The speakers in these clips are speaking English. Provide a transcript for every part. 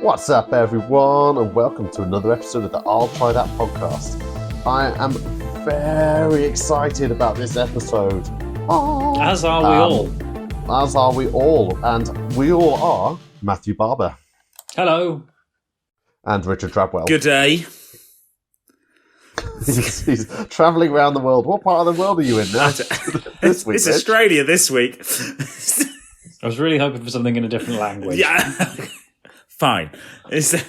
What's up, everyone, and welcome to another episode of the I'll Try That podcast. I am very excited about this episode. Oh, as are we all. As are we all. And we all are Matthew Barber. Hello. And Richard Trabwell. Good day. He's travelling around the world. What part of the world are you in now? This week, it's Australia this week. I was really hoping for something in a different language. Yeah. Fine.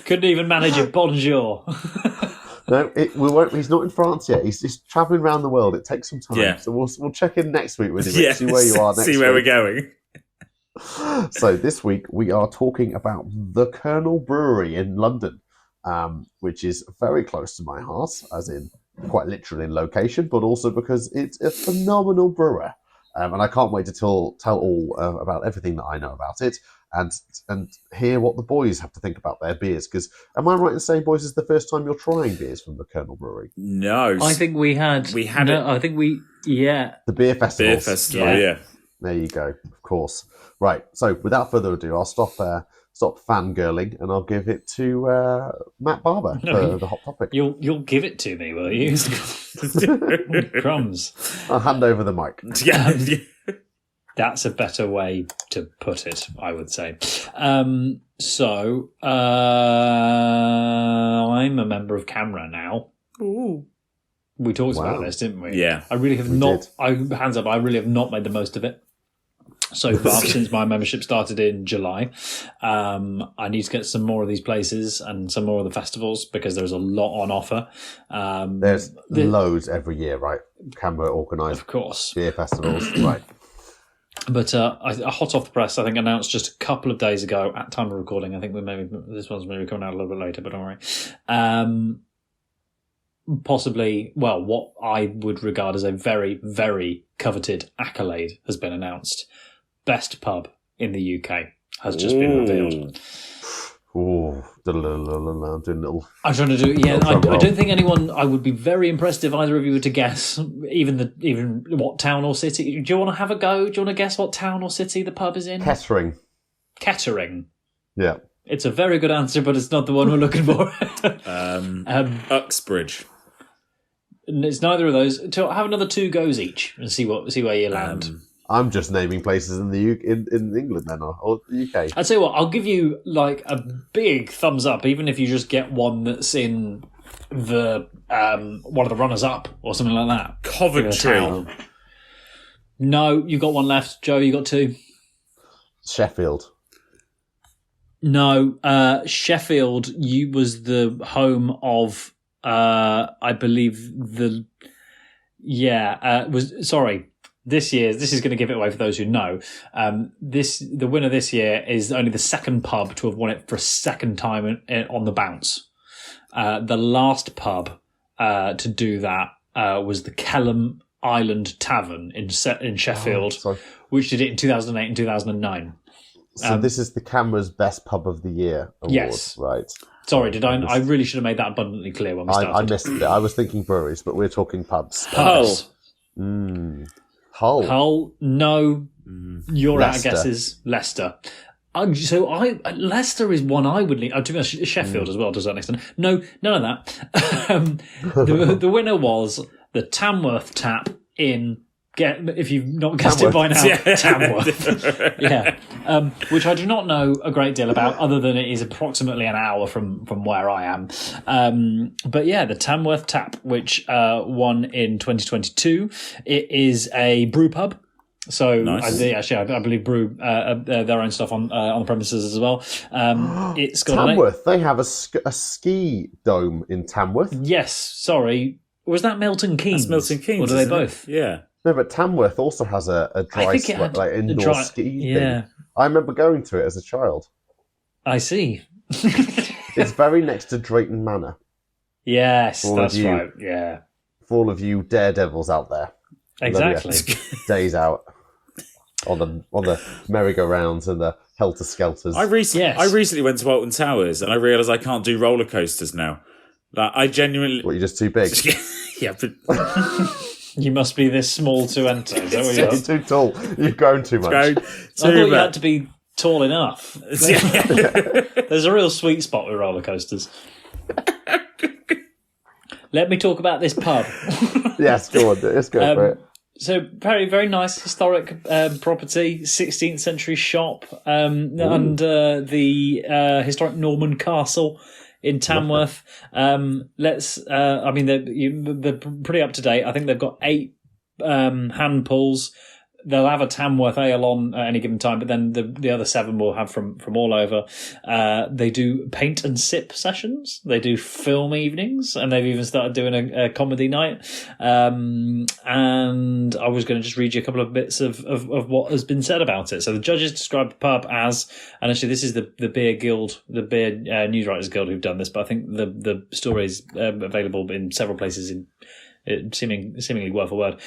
Couldn't even manage it. Bonjour. No, we won't. He's not in France yet. He's just travelling around the world. It takes some time. Yeah. So we'll check in next week with him. See where you are next week. See where we're going. So this week we are talking about the Kernel Brewery in London, which is very close to my heart, as in quite literally in location, but also because it's a phenomenal brewer. And I can't wait to tell all about everything that I know about it and hear what the boys have to think about their beers. Because am I right in saying, boys, is the first time you're trying beers from the Kernel Brewery? No. I think we had it. I think we, yeah. The beer festival. Beer festival, yeah. There you go, of course. Right, so without further ado, I'll stop fangirling and I'll give it to Matt Barber for the hot topic. You'll give it to me, will you? Crumbs. I'll hand over the mic. Yeah. That's a better way to put it, I would say. So I'm a member of CAMRA now. Ooh. We talked about this, didn't we? Yeah. I really have hands up, I really have not made the most of it so far since my membership started in July. I need to get some more of these places and some more of the festivals because there's a lot on offer. There's loads every year, right? CAMRA organised, of course, beer festivals, right? But hot off the press, I think announced just a couple of days ago at time of recording. I think this one's maybe coming out a little bit later, but don't worry. Possibly, well, what I would regard as a very, very coveted accolade has been announced. Best pub in the UK has just been revealed. Ooh, I'm trying to do. Yeah, I don't think anyone. I would be very impressed if either of you were to guess, even what town or city. Do you want to have a go? Do you want to guess what town or city the pub is in? Kettering. Kettering. Yeah. It's a very good answer, but it's not the one we're looking for. Uxbridge. It's neither of those. Have another two goes each and see where you land. I'm just naming places in the in England then, or the UK. I'd say I'll give you like a big thumbs up, even if you just get one that's in the one of the runners up or something like that. Coventry. No, you got one left. Joe, you got two. Sheffield. No, Sheffield. Was the home of I believe This is going to give it away for those who know. The winner this year is only the second pub to have won it for a second time on the bounce. The last pub to do that was the Kelham Island Tavern in Sheffield, which did it in 2008 and 2009. So this is the CAMRA's Best Pub of the Year award, yes. Right? Sorry, did I really should have made that abundantly clear when we started. I missed it. I was thinking breweries, but we're talking pubs. Hull. Hull. No. Your Leicester. out guesses Leicester. Leicester is one I would lean. To be honest, Sheffield as well to a certain extent. No, none of that. The winner was the Tamworth Tap in. If you've not guessed it by now, Tamworth. Yeah. Which I do not know a great deal about, other than it is approximately an hour from where I am. But yeah, the Tamworth Tap, which won in 2022. It is a brew pub. So nice. I believe brew their own stuff on the premises as well. It's got Tamworth. They have a ski dome in Tamworth. Yes. Sorry, was that Milton Keynes? That's Milton Keynes. Or do they both? Yeah. No, but Tamworth also has a dry indoor ski thing. I remember going to it as a child. I see. It's very next to Drayton Manor. Yes, that's right. Yeah. For all of you daredevils out there. Exactly. Days out on the merry-go-rounds and the helter-skelters. I recently went to Alton Towers and I realised I can't do roller coasters now. Like, I genuinely... What, you're just too big? Yeah, but... You must be this small to enter. Is that what you are? You're too tall. You've grown too much. I thought you had to be tall enough. There's a real sweet spot with roller coasters. Let me talk about this pub. Yes, go on. Let's go for it. So very, very nice historic property, 16th century shop, and the historic Norman Castle in Tamworth. They're pretty up to date. I think they've got 8 hand pulls. They'll have a Tamworth ale on at any given time, but then the other 7 will have from all over. They do paint and sip sessions. They do film evenings, and they've even started doing a comedy night. And I was going to just read you a couple of bits of what has been said about it. So the judges described the pub as, and actually this is the Beer Guild, the Beer News Writers Guild who've done this, but I think the story is available in several places in seemingly worth a word.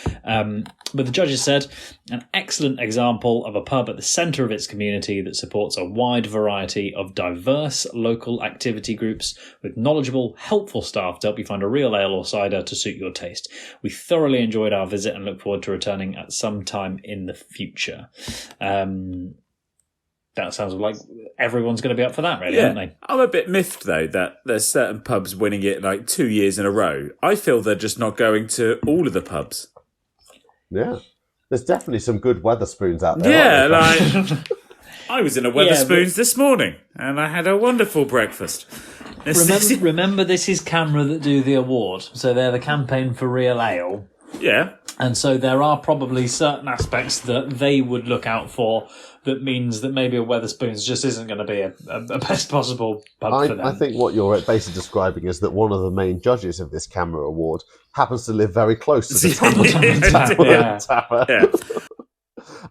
But the judges said, an excellent example of a pub at the centre of its community that supports a wide variety of diverse local activity groups with knowledgeable, helpful staff to help you find a real ale or cider to suit your taste. We thoroughly enjoyed our visit and look forward to returning at some time in the future. That sounds like everyone's going to be up for that, really, aren't they? I'm a bit miffed, though, that there's certain pubs winning it like 2 years in a row. I feel they're just not going to all of the pubs. Yeah. There's definitely some good Wetherspoons out there. Yeah, like... I was in a Wetherspoons this morning, and I had a wonderful breakfast. Remember, this is CAMRA that do the award, so they're the campaign for real ale. Yeah. And so there are probably certain aspects that they would look out for that means that maybe a Wetherspoons just isn't going to be a best possible pub for them. I think what you're basically describing is that one of the main judges of this CAMRA award happens to live very close to the Tower. Yeah.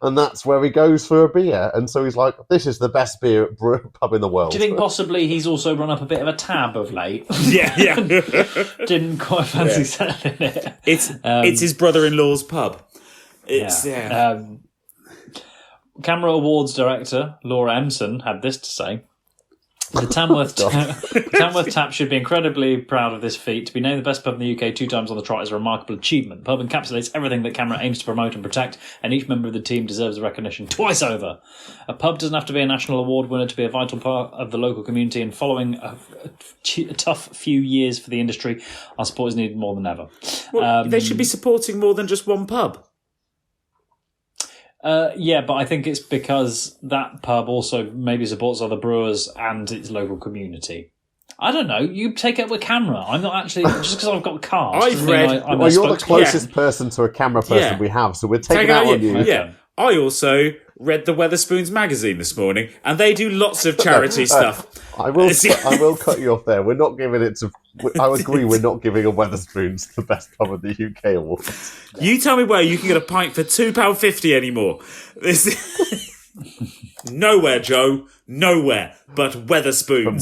And that's where he goes for a beer. And so he's like, this is the best pub in the world. Do you think possibly he's also run up a bit of a tab of late? Yeah. Didn't quite fancy selling it. It's his brother-in-law's pub. CAMRA Awards director Laura Emson had this to say. The Tamworth Tap should be incredibly proud of this feat. To be named the best pub in the UK 2 times on the trot is a remarkable achievement. The pub encapsulates everything that CAMRA aims to promote and protect, and each member of the team deserves the recognition twice over. A pub doesn't have to be a national award winner to be a vital part of the local community, and following a tough few years for the industry, our support is needed more than ever. Well, they should be supporting more than just one pub. But I think it's because that pub also maybe supports other brewers and its local community. I don't know. You take it with CAMRA. I'm not actually, just because I've got cars. You're the closest person to a CAMRA person we have, so we're taking that on you. Yeah. I also read the Wetherspoons magazine this morning, and they do lots of charity stuff. I will cut you off there. We're not giving it to... I agree, we're not giving a Wetherspoons the best pub of the UK award. You tell me where you can get a pint for £2.50 anymore. Nowhere, Joe. Nowhere. But Wetherspoons.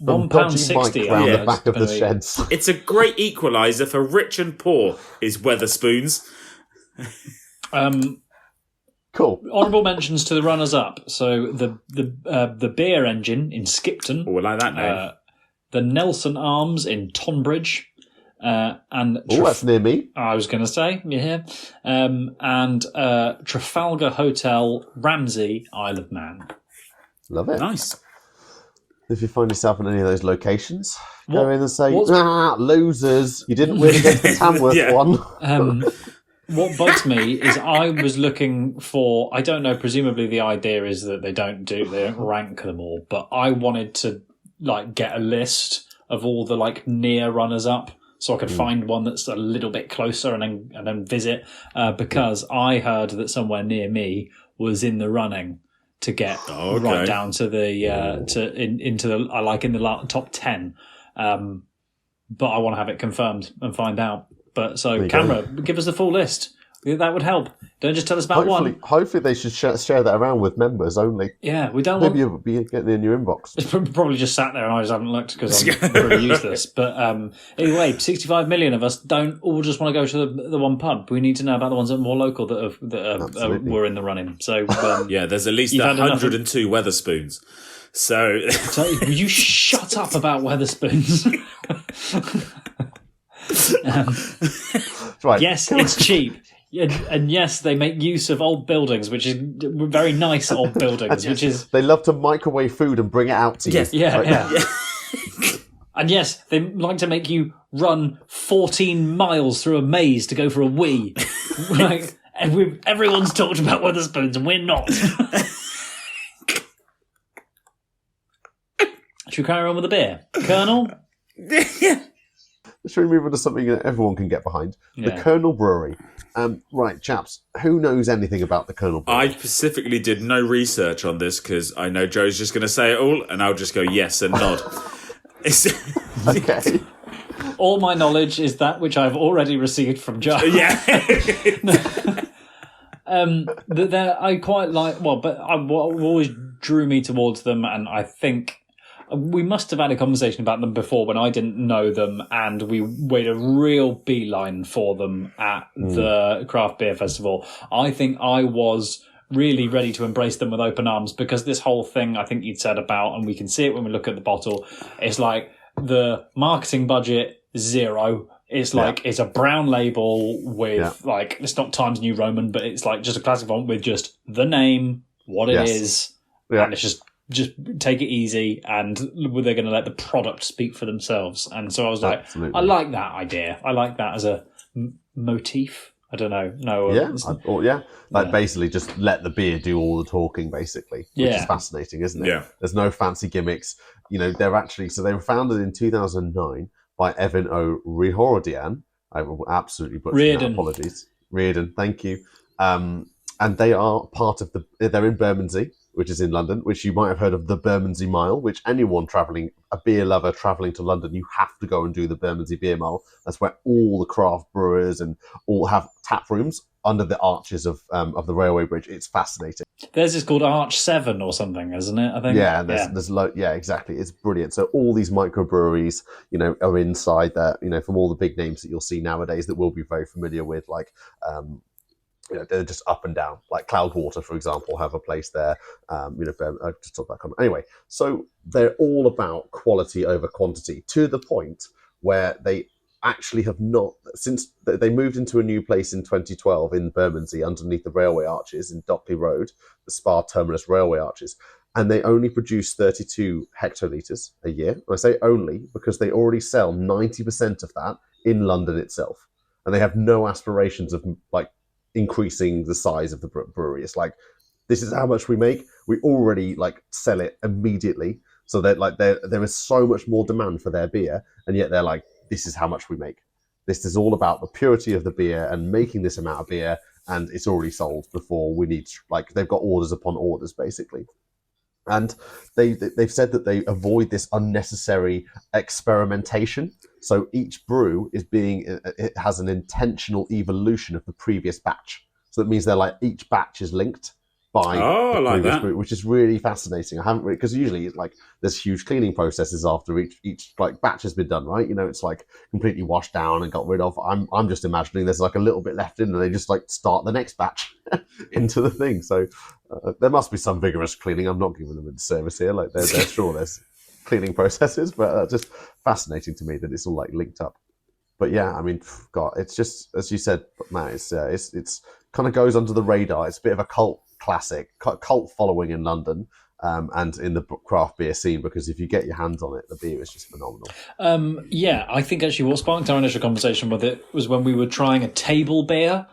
£1.60 around the back of the sheds. It's a great equaliser for rich and poor, is Wetherspoons. Cool. Honourable mentions to the runners-up. So the Beer Engine in Skipton. Oh, I like that name. The Nelson Arms in Tonbridge. And that's near me. I was going to say, yeah. And Trafalgar Hotel, Ramsey, Isle of Man. Love it. Nice. If you find yourself in any of those locations, go in and say, losers, you didn't win against the Tamworth one. What bugs me is I was looking for, I don't know, presumably the idea is that they don't rank them all, but I wanted to get a list of all the near runners up so I could find one that's a little bit closer and then visit, because I heard that somewhere near me was in the running to get right down to the into the top 10, but I want to have it confirmed and find out. But so CAMRA, give us the full list. That would help. Don't just tell us about one. Hopefully they should share that around with members only. Yeah, we don't Maybe you'll be getting it in your inbox. It's probably just sat there and I just haven't looked because I'm pretty useless. But anyway, 65 million of us don't all just want to go to the one pub. We need to know about the ones that are more local that were in the running. So there's at least 102 Wetherspoons. So will you shut up about Wetherspoons? Right. Yes, it's cheap. And yes, they make use of old buildings, which is very nice old buildings, which is... They love to microwave food and bring it out to you. Yeah. And yes, they like to make you run 14 miles through a maze to go for a wee. And everyone's talked about Wetherspoons and we're not. Should we carry on with the beer? Kernel? Yeah. Should we move on to something that everyone can get behind? The Kernel Brewery. Right, chaps, who knows anything about the Kernel Brewery? I specifically did no research on this because I know Joe's just going to say it all and I'll just go yes and nod. Okay. All my knowledge is that which I've already received from Joe. Yeah. I quite like... Well, but what always drew me towards them, and I think... We must have had a conversation about them before when I didn't know them, and we made a real beeline for them at the Craft Beer Festival. I think I was really ready to embrace them with open arms because this whole thing I think you'd said about, and we can see it when we look at the bottle, it's like the marketing budget, zero. It's like it's a brown label with like, it's not Times New Roman, but it's like just a classic font with just the name, what it is, and it's just take it easy, and they're going to let the product speak for themselves. And so I was like, I like that idea. I like that as a motif. I don't know. Basically just let the beer do all the talking, basically, which is fascinating, isn't it? Yeah. There's no fancy gimmicks. You know, they were founded in 2009 by Evan O'Riordan. I will absolutely butcher that. Apologies. Reardon, thank you. And they are part of they're in Bermondsey, which is in London, which you might have heard of the Bermondsey Mile, which anyone a beer lover travelling to London, you have to go and do the Bermondsey Beer Mile. That's where all the craft brewers and all have tap rooms under the arches of the railway bridge. It's fascinating. Theirs is called Arch 7 or something, isn't it? I think. Yeah, there's exactly. It's brilliant. So all these microbreweries, are inside there, from all the big names that you'll see nowadays that we'll be very familiar with, like, they're just up and down. Like Cloudwater, for example, have a place there. I just talked about comment. Anyway, so they're all about quality over quantity to the point where they actually have not, since they moved into a new place in 2012 in Bermondsey underneath the railway arches in Dockley Road, the Spa Terminus railway arches, and they only produce 32 hectolitres a year. And I say only because they already sell 90% of that in London itself. And they have no aspirations of increasing the size of the brewery. It's like, this is how much we make. We already sell it immediately. So that there is so much more demand for their beer, and yet they're like, this is how much we make. This is all about the purity of the beer and making this amount of beer, and it's already sold before we need they've got orders upon orders basically. And they've said that they avoid this unnecessary experimentation. So each brew it has an intentional evolution of the previous batch. So that means each batch is linked by the previous brew, which is really fascinating. I haven't really, because usually it's there's huge cleaning processes after each batch has been done, right? It's completely washed down and got rid of. I'm just imagining there's a little bit left in, and they just start the next batch into the thing. So there must be some vigorous cleaning. I'm not giving them a disservice here. They're sure there's cleaning processes, but just fascinating to me that it's all linked up. But yeah, I mean, God, it's just, as you said, Matt, it's kind of goes under the radar. It's a bit of a cult classic, cult following in London and in the craft beer scene, because if you get your hands on it, the beer is just phenomenal. I think actually what sparked our initial conversation with it was when we were trying a table beer,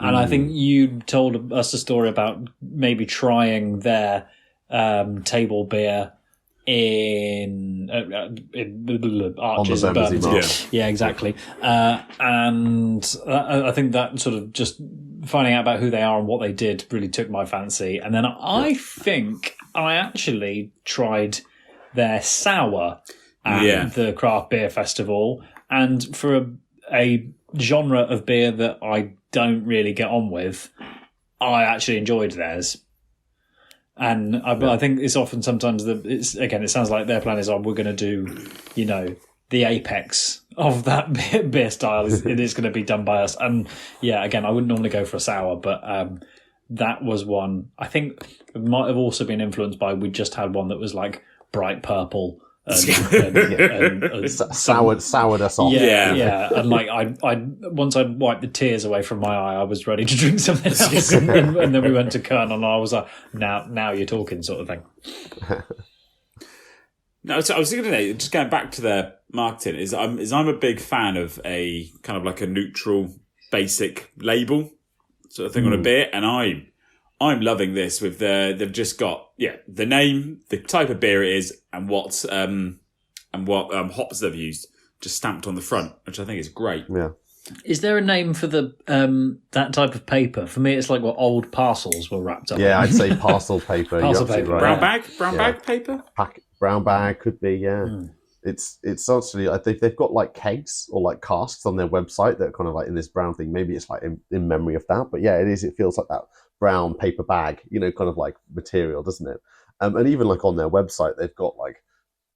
and I think you told us a story about maybe trying their table beer in Arches and Bermondsey. Yeah, exactly. And I think that sort of just finding out about who they are and what they did really took my fancy. And then I think I actually tried their sour at the Craft Beer Festival, and for a genre of beer that I don't really get on with, I actually enjoyed theirs. And I think it's often sometimes it sounds like their plan is, we're going to do, the apex of that beer style it is going to be done by us. And yeah, again, I wouldn't normally go for a sour, but that was one. I think it might have also been influenced by, we just had one that was bright purple Soured us off. Yeah. And like I once I'd wiped the tears away from my eye, I was ready to drink something else, and then we went to Kernel, and I was like, now you're talking, sort of thing. No, so I was thinking today, just going back to their marketing, I'm a big fan of a kind of like a neutral, basic label sort of thing on a beer, and I'm loving this with they've just got the name, the type of beer it is, and what hops they've used just stamped on the front, which I think is great. Yeah. Is there a name for the that type of paper? For me, it's like what old parcels were wrapped up. Yeah, I'd say parcel paper. Parcel paper. Right. Brown bag paper. Brown bag could be. Yeah. It's actually, I think they've got like kegs or like casks on their website that are kind of like in this brown thing. Maybe it's like in memory of that, but yeah, it is. It feels like that brown paper bag, kind of like material, doesn't it? And even like on their website, they've got like,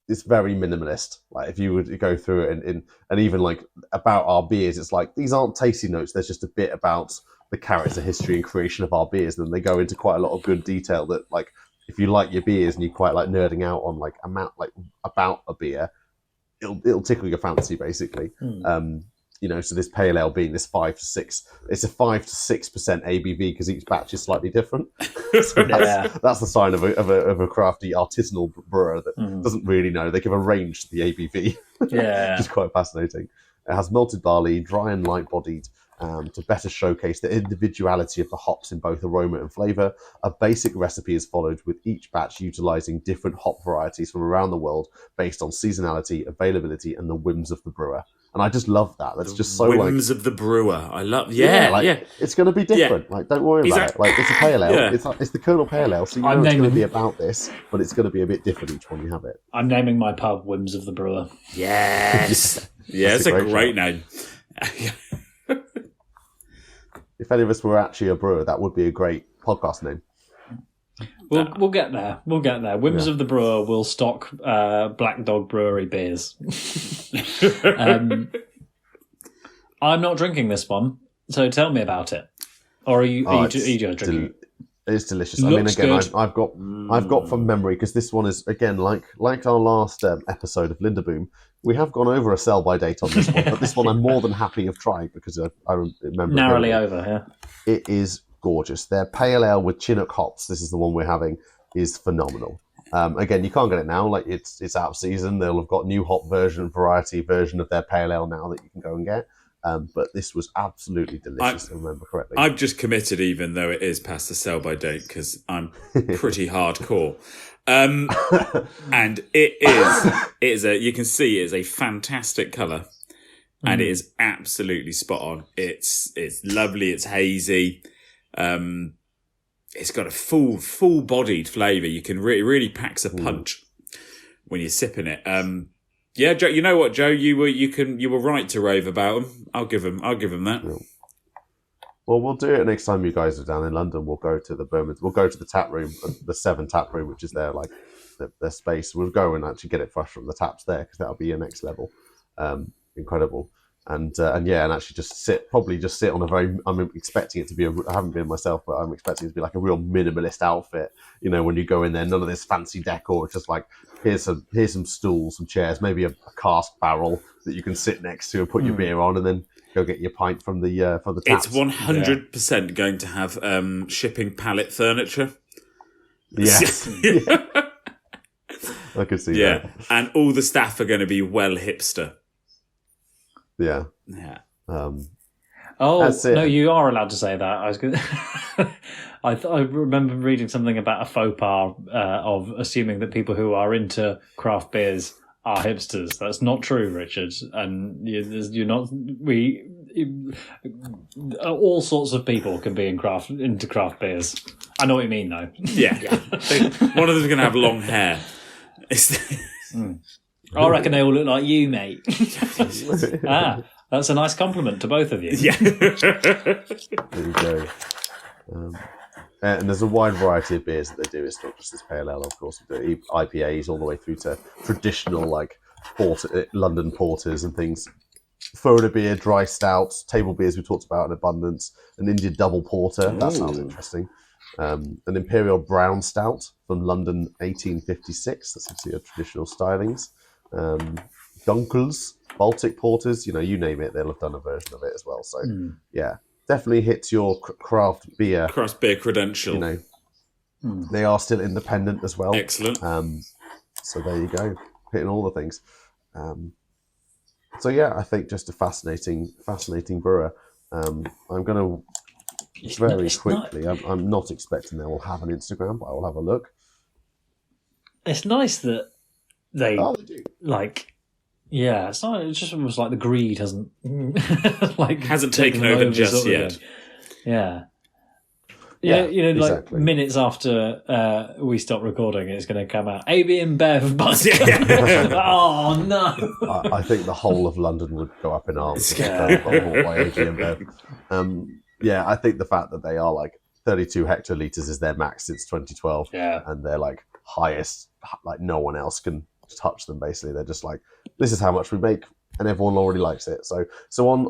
it's very minimalist. Like if you were to go through it and even like about our beers, it's like, these aren't tasting notes. There's just a bit about the character, history and creation of our beers. And then they go into quite a lot of good detail that like, if you like your beers and you quite like nerding out on like about a beer, it'll tickle your fancy basically. So this pale ale being this 5 to 6, it's a 5 to 6% ABV because each batch is slightly different. So that's the sign of a crafty artisanal brewer that doesn't really know. They give a range to the ABV, which is quite fascinating. It has malted barley, dry and light bodied, to better showcase the individuality of the hops in both aroma and flavour. A basic recipe is followed with each batch utilising different hop varieties from around the world based on seasonality, availability and the whims of the brewer. And I just love that. That's just so whims of the brewer. I love, it's going to be different. Like, don't worry about it. Like, it's a pale ale. Yeah. It's the Kernel Pale Ale, so it's going to be about this, but it's going to be a bit different each one you have it. I'm naming my pub Whims of the Brewer. Yes. Yeah, it's a great name. If any of us were actually a brewer, that would be a great podcast name. We'll get there. Whims of the Brewer will stock Black Dog Brewery beers. I'm not drinking this one, so tell me about it. Or are you drinking it? It's delicious. Looks good. I've got from memory, because this one is, again, like our last episode of Linderboom, we have gone over a sell-by date on this one, but this one I'm more than happy of trying because I remember narrowly over. Yeah, it is gorgeous. Their pale ale with Chinook hops, this is the one we're having, is phenomenal. Again, you can't get it now. Like it's out of season. They'll have got new hop variety version of their pale ale now that you can go and get. But this was absolutely delicious, if I remember correctly. I've just committed, even though it is past the sell-by date, because I'm pretty hardcore. And it is you can see it is a fantastic colour, and it is absolutely spot on. It's lovely. It's hazy. It's got a full-bodied flavour. You can really packs a punch when you're sipping it. Yeah, Joe. You know what, Joe? You were right to rave about them. I'll give them that. Yeah. Well, we'll do it next time you guys are down in London. We'll go to the Bermondsey. We'll go to the tap room, the 7 tap room, which is their their space. We'll go and actually get it fresh from the taps there, because that'll be your next level. Incredible. And actually just sit on a very. I'm expecting it to be. I haven't been myself, but I'm expecting it to be like a real minimalist outfit. When you go in there, none of this fancy decor. It's just like here's some stools, some chairs, maybe a cask barrel that you can sit next to and put your beer on, and then go get your pint from the taps. It's 100% going to have shipping pallet furniture. Yes. I can see that. And all the staff are going to be well hipster. Yeah. No, you are allowed to say that. I was going. I remember reading something about a faux pas of assuming that people who are into craft beers are hipsters. That's not true, Richard. And you're not. All sorts of people can be into craft beers. I know what you mean, though. Yeah. One of them's going to have long hair. I reckon they all look like you, mate. That's a nice compliment to both of you. Yeah. There you go. And there's a wide variety of beers that they do. It's not just this pale ale, of course. We do IPAs all the way through to traditional London porters and things. Foda beer, dry stouts, table beers we talked about in abundance, an Indian double porter. That sounds interesting. An Imperial Brown Stout from London 1856. That's obviously a traditional stylings. Dunkels, Baltic Porters, you name it, they'll have done a version of it as well. So, yeah, definitely hits your craft beer credential. They are still independent as well. Excellent. So there you go, hitting all the things. So yeah, I think just a fascinating brewer. I'm going to very quickly. I'm not expecting they will have an Instagram, but I will have a look. It's nice that they do. like. Yeah, it's not. It just was like the greed hasn't taken over just yet. Yeah. Yeah, exactly. Minutes after we stop recording, it's going to come out. AB and Bev, but oh no! I think the whole of London would go up in arms. By AB and Bev. I think the fact that they are like 32 hectolitres is their max since 2012. Yeah, and they're like highest, like no one else can touch them. Basically, they're just like, this is how much we make. And everyone already likes it. So on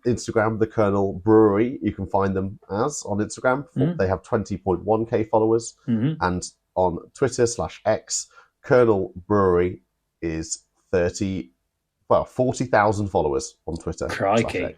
Instagram, the Kernel Brewery, you can find them on Instagram. They have 20.1k followers. And on Twitter /X, Kernel Brewery is 40,000 followers on Twitter. Crikey.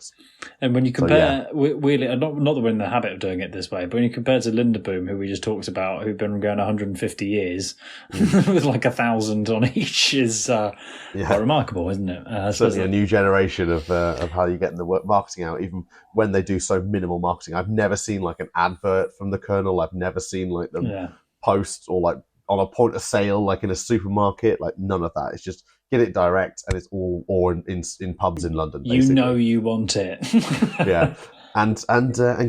And when you compare, weirdly, not that we're in the habit of doing it this way, but when you compare to Linderboom, who we just talked about, who've been going 150 years with like 1,000 on each, is quite remarkable, isn't it? Certainly a new generation of how you're getting the marketing out, even when they do so minimal marketing. I've never seen like an advert from the Kernel. I've never seen like them post or like on a point of sale, like in a supermarket, like none of that. It's just get it direct, and it's all in pubs in London. Basically. You want it, yeah, and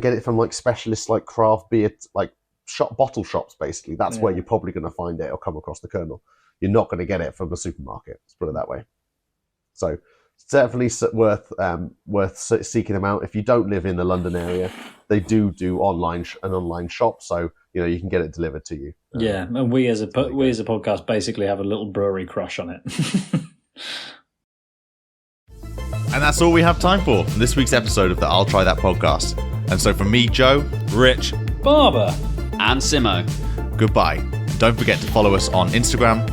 get it from like specialists like craft beer, like bottle shops. Basically, that's where you're probably going to find it or come across the Kernel. You're not going to get it from a supermarket. Let's put it that way. So it's definitely worth seeking them out. If you don't live in the London area, they do an online shop, so you can get it delivered to you. And we as a podcast basically have a little brewery crush on it. And that's all we have time for this week's episode of the I'll Try That podcast. And so from me, Joe, Rich, Barbara, and Simo, goodbye. And don't forget to follow us on Instagram,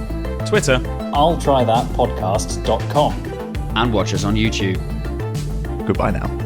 Twitter, I'll try that podcast.com, and watch us on YouTube. Goodbye now.